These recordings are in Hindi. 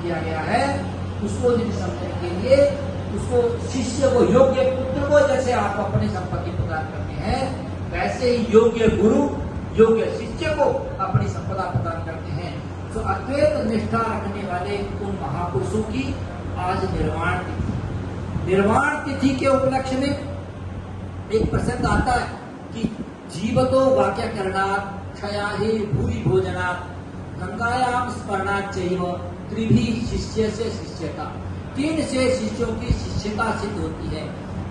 किया गया है, उसको यदि समझने के लिए उसको शिष्य को, योग्य पुत्र को जैसे आप अपनी संपत्ति प्रदान करते हैं, वैसे ही योग्य गुरु योग्य शिष्य को अपनी संपदा प्रदान करते हैं। तो अद्वैत निष्ठा रखने वाले उन महापुरुषों की आज निर्वाण तिथि के उपलक्ष्य में एक प्रसंग आता है कि जीवतो वाक्य करणात् क्षयाहि भूरि भोजनात् गंगायाम स्मरणात् चैव त्रिभि शिष्य से शिष्यता। 3 से शिष्यों की शिष्यता सिद्ध होती है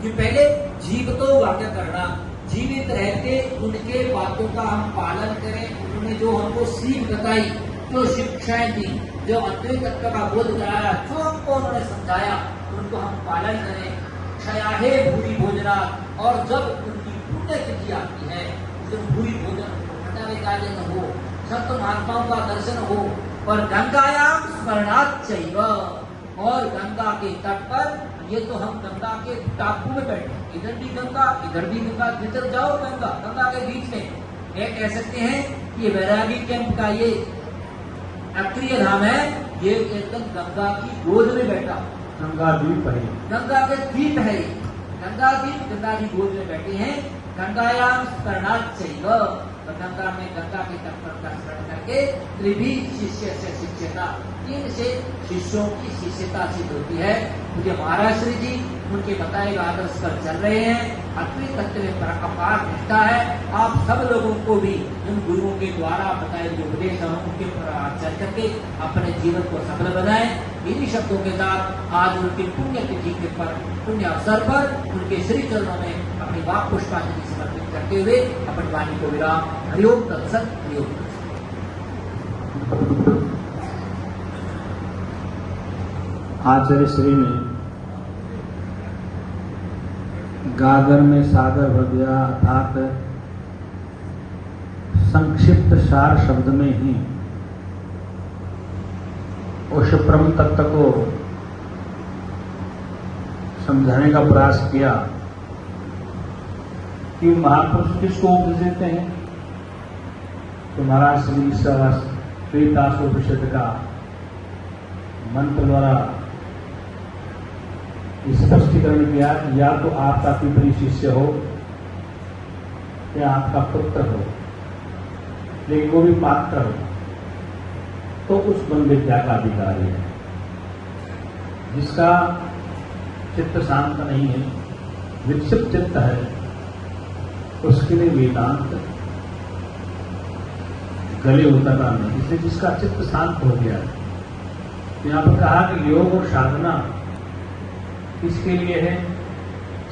कि पहले जीवतो वाक्य करना, जीवित रहते उनके बातों का हम पालन करें, उन्होंने जो हमको सीख बताई, जो शिक्षाएं दी, जो अद्वैत तत्व का बोध कराया, जो हमको उन्होंने समझाया, उनको हम पालन करें। क्षयाहे भूरि भोजनात्, और जब उनकी पुण्य तिथि आती है, जब भूरि भोजन हटाने काले न हो, संत महात्माओं का दर्शन हो, और गंगायाम स्मरणात् चैव, और गंगा के तट पर, ये तो हम गंगा के टापू में बैठे, इधर भी गंगा इधर भी गंगा, जिधर जाओ गंगा, गंगा के बीच में। ये कह सकते हैं कि ये वैरागी कैंप का ये अक्रिय धाम है, ये एकदम गंगा की गोद में बैठा, गंगा द्वीप है, गंगा के द्वीप है, गंगा द्वीप गंगा की गोद में बैठे हैं। गंगायाम स्मरणात् चैव, गंगा में गंगा के तट पर का स्मरण करके त्रिभि शिष्य से शिष्यता, 3 से शिष्यों की शिष्यता सिद्ध होती है। मुझे महाराज श्री जी उनके बताए हुए आदर्श पर चल रहे हैं, अद्वैत तत्व में अपार निष्ठा है। आप सब लोगों को भी उन गुरुओं के द्वारा बताए हुए उपदेश और उनके पर आचरण करके अपने जीवन को सफल बनाएं। इन्हीं शब्दों के साथ आज उनके पुण्य तिथि के पर, पुण्य अवसर पर उनके श्री चरणों में अपनी वाक पुष्पांजलि समर्पित करते हुए अपनी वाणी को विराम। हरिओम तत्सत, हरिओम तत्सत। आचार्य श्री ने गागर में सागर भर दिया, अर्थात संक्षिप्त सार शब्द में ही उस परम तत्व को समझाने का प्रयास किया कि महापुरुष किसको उपदेश देते हैं। तो महाराज श्री श्वेतासोपनिषद का मंत्र द्वारा स्पष्टीकरण किया, या तो आपका पितरी शिष्य हो या आपका पुत्र हो, लेकिन वो भी पात्र हो, तो उस ब्रह्म विद्या का अधिकारी है। जिसका चित्त शांत नहीं है, विक्षिप्त चित्त है, उसके लिए वेदांत गले उतरना नहीं। इसलिए जिसका चित्त शांत हो गया, यहाँ पर कहा कि योग और साधना किसके लिए है?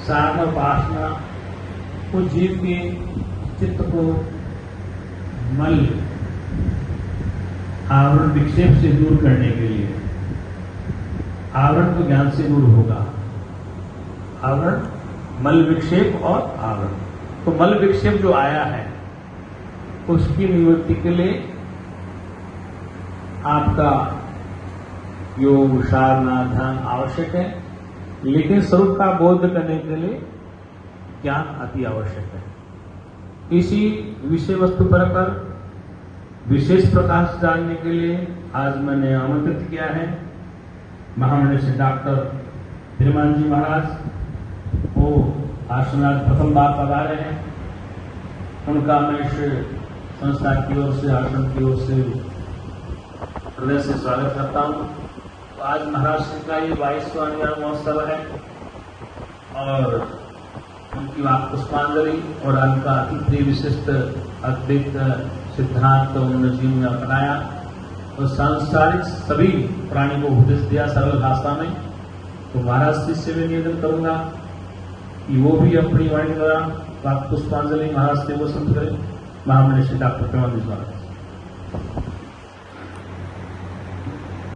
साधना उपासना वो जीव के चित्त को मल आवरण विक्षेप से दूर करने के लिए। आवरण तो ज्ञान से दूर होगा, आवरण मल विक्षेप और आवरण। तो मल विक्षेप जो आया है उसकी निवृत्ति के लिए आपका योग साधना ध्यान आवश्यक है, लेकिन स्वरूप का बोध करने के लिए ज्ञान अति आवश्यक है। इसी विषय वस्तु पर विशेष प्रकाश डालने के लिए आज मैंने आमंत्रित किया है महामंडल से डॉक्टर धीमान जी महाराज। वो आश्रमाज प्रथम बार पधारे हैं, उनका मैं इस संस्था की ओर से, आश्रम की ओर से हृदय से स्वागत करता हूँ। आज महाराज श्री का ये 22वां महोत्सव है और उनकी वाक पुष्पांजलि और उनका अति विशिष्ट अद्वैत सिद्धांत उन्होंने जीवन में अपनाया और सांसारिक सभी प्राणी को उपदेश दिया सरल भाषा में। तो महाराज श्री से भी निवेदन करूंगा कि वो भी अपनी वाणी द्वारा वाक पुष्पांजलि महाराज से वो संत करें। महामंडल श्री डॉक्टर प्रेमानंद जी महाराज।